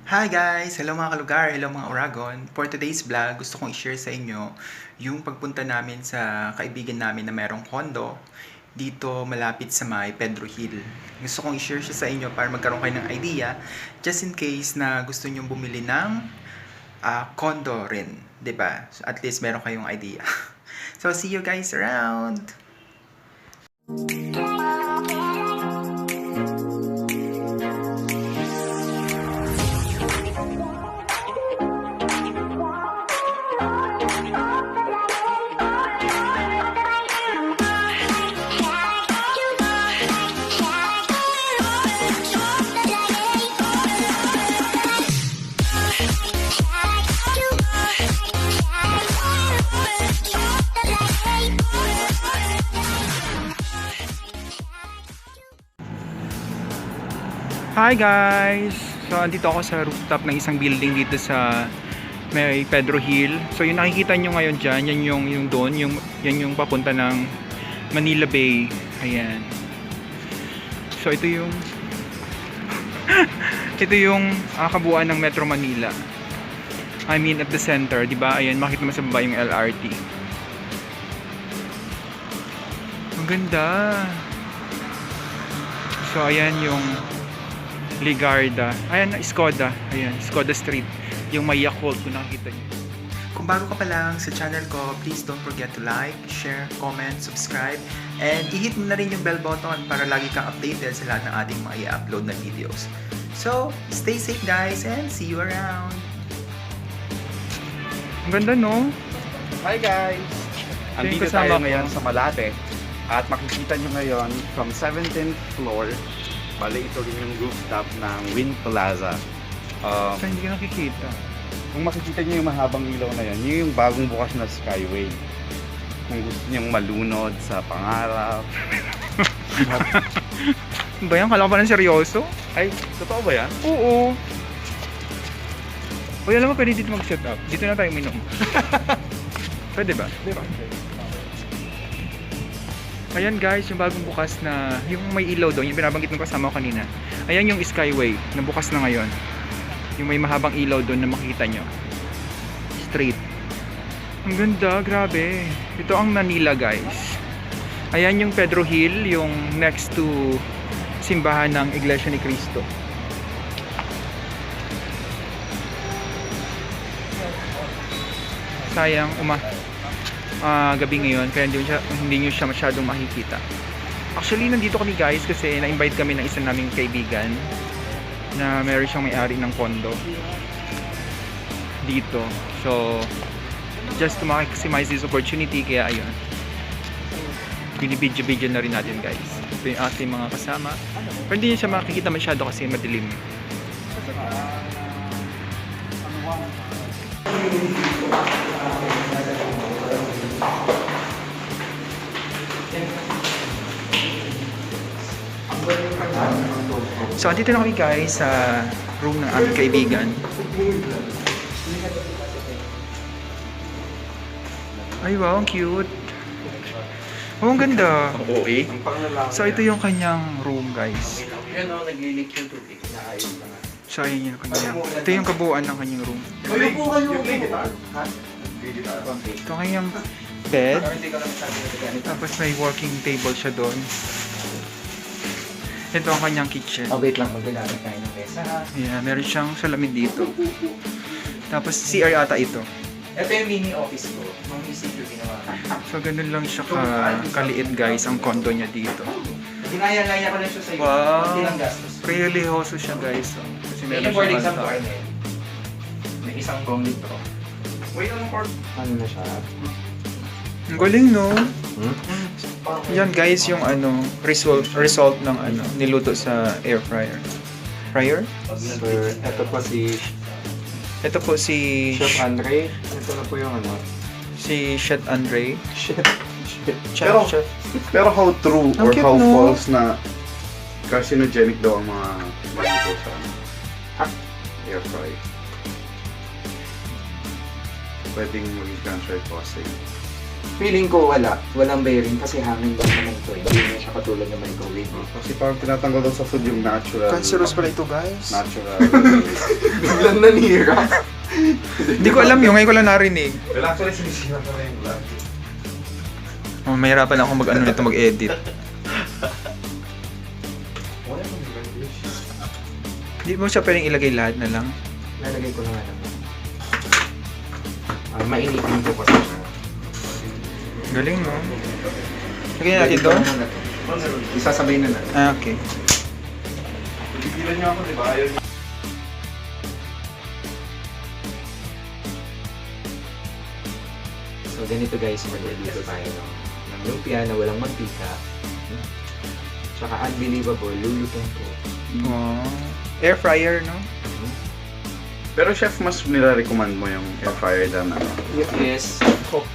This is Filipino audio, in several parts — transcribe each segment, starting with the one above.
Hi guys! Hello mga kalugar, hello mga Oragon. For today's vlog, gusto kong i-share sa inyo yung pagpunta namin sa kaibigan namin na merong condo dito malapit sa may Pedro Hill. Gusto kong i-share siya sa inyo para magkaroon kayo ng idea just in case na gusto nyong bumili ng condo rin, 'di ba? So, at least meron kayong idea. So see you guys around! Hi guys! So andito ako sa rooftop ng isang building dito sa may Pedro Hill. So yung nakikita nyo ngayon dyan, yan yung doon, yan yung papunta ng Manila Bay. Ayan. So ito yung ito yung kabuuan ng Metro Manila. I mean at the center, di ba? Ayan, makita mo sa baba yung LRT. Ang ganda. So ayan yung Ligarda. Ayan, Skoda. Ayan, Skoda Street. Yung may Yakult kung nakikita nyo. Kung bago ka pa lang sa channel ko, please don't forget to like, share, comment, subscribe, and i-hit mo na rin yung bell button para lagi kang updated sa lahat ng ating mga i-upload na videos. So, stay safe guys and see you around! Ang ganda no? Hi guys! Andito tayo ngayon sa Malate at makikita nyo ngayon from 17th floor. Bale, ito rin yung rooftop ng Win Plaza. So, hindi ka nakikita. Kung makikita nyo yung mahabang ilaw na yan, yun yung bagong bukas na Skyway. Kung gusto nyong malunod sa pangarap. Ba yan? Kala ko pa ng seryoso? Ay, totoo ba yan? Oo. Uy, alam mo, pwede dito mag-set up. Dito na tayo minom. Pwede ba? Diba? Ayan guys, yung bagong bukas na, yung may ilaw doon, yung binabanggit ng kasama ko kanina. Ayan yung Skyway, na bukas na ngayon. Yung may mahabang ilaw doon na makikita nyo. Straight. Ang ganda, grabe. Ito ang Manila guys. Ayan yung Pedro Hill, yung next to simbahan ng Iglesia ni Cristo. Sayang, gabi ngayon kaya hindi nyo siya masyadong makikita. Actually nandito kami guys kasi na-invite kami ng isang naming kaibigan na meron siyang may-ari ng condo dito. So just to maximize this opportunity, kaya ayun, binibidyo-video na rin natin guys. Ito yung ating mga kasama, pero hindi nyo siya makikita masyado kasi madilim. So, andito na kami guys sa room ng aming kaibigan. Ay wow, ang cute. Oh, ang ganda. Okay. So, ito yung kanyang room guys. Yan o, naglilik yung tubig. Naayos na nga. So, ayun yung kanyang. Ito yung kabuuan ng kanyang room. Ito kanyang bed. Tapos may working table siya doon. Ito ang kanyang kitchen. Oh, wait lang. Maglalamig tayo ng mesa. Yeah, meron siyang salamin dito. Tapos CR ata ito. Ito yung mini office ko. Nung ECQ ginawa. So, ganun lang siya kaliit guys ang condo niya dito. Ginaya-gaya ko lang siya sa iyo. Wow! Hindi lang gastos. Really hoso siya guys. Oh. Kasi May meron boarding siyang sa corner. May isang gong litro. Wait, anong court? Ano na siya? Ang galing no? Yan guys yung result ng niluto sa air fryer. Fryer? Sir, ito po si Ito po si Chef Andre. Ito na po yung ano. si Chef Andre. Chef. Pero- Chef. Pero how true Ang or cute, how no? false na carcinogenic daw ang mga nilito sa air fry? Pwedeng maging cancer causing. Feeling ko walang bearing kasi hangin lang naman ito. Hindi na siya katulad ng microwave. Kasi parang tinatanggal daw sa food yung natural. Cancerous pala ito, guys. Natural. Biglang nanira. Hindi ko alam yun, ngayon ko lang narinig. Well, actually, sinisira ko na yung vlog. Oh, mahirapan ako mag-ano nito, mag-edit. Wala nang English. Hindi mo siya pwedeng ilagay lahat na lang. Lalagay ko na nga naman. Mainitin ko kasi siya. Galing, no? Lagyan natin to? Isasabay na natin. Ah, okay. Pigilan niyo ako, di ba? Ayaw niyo. So ganito guys, magluluto tayo ng lumpia na walang mantika. Tsaka unbelievable, lulutong ko. Wow. Air fryer, no? Pero chef, mas nire-recommend mo yung air fryer than ano? Yes. So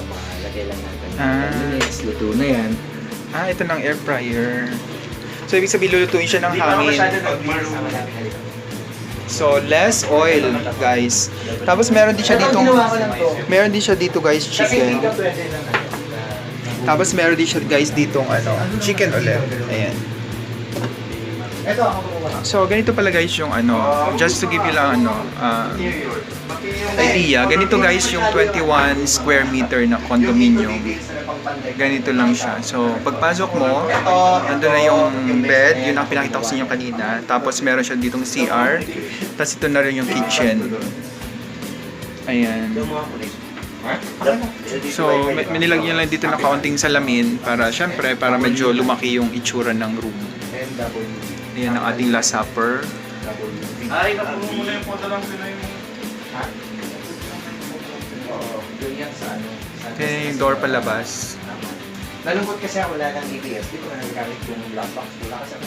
malagay lang natin ng Ah. 10 minutes, luto na yan. Ah, ito ng air fryer. So, ibig sabihin, lulutuin siya ng hangin. So, less oil, guys. Tapos, meron din siya dito, guys, chicken. Tapos, meron din siya, guys, ditong, chicken ulit. Ayan. So, ganito pala, guys, yung, just to give you lang, idea. Ganito, guys, yung 21 square meter na condominium. Ganito lang siya. So, pagpasok mo, nandun na yung bed, yun ang pinakita ko sa inyo kanina. Tapos, meron siya ditong CR. Tapos, ito na rin yung kitchen. Ayan. So, may nilagyan lang dito na kaunting salamin para, syempre, para medyo lumaki yung itsura ng room. Ayan ang ating last supper. Ay, napuno mo na yung punta lang Pinoy mo. Yun yan sa Ayan yung door palabas. Nalungkot kasi ako wala ng ABS. Di ko na nagamit yung laptop. Wala kasi ang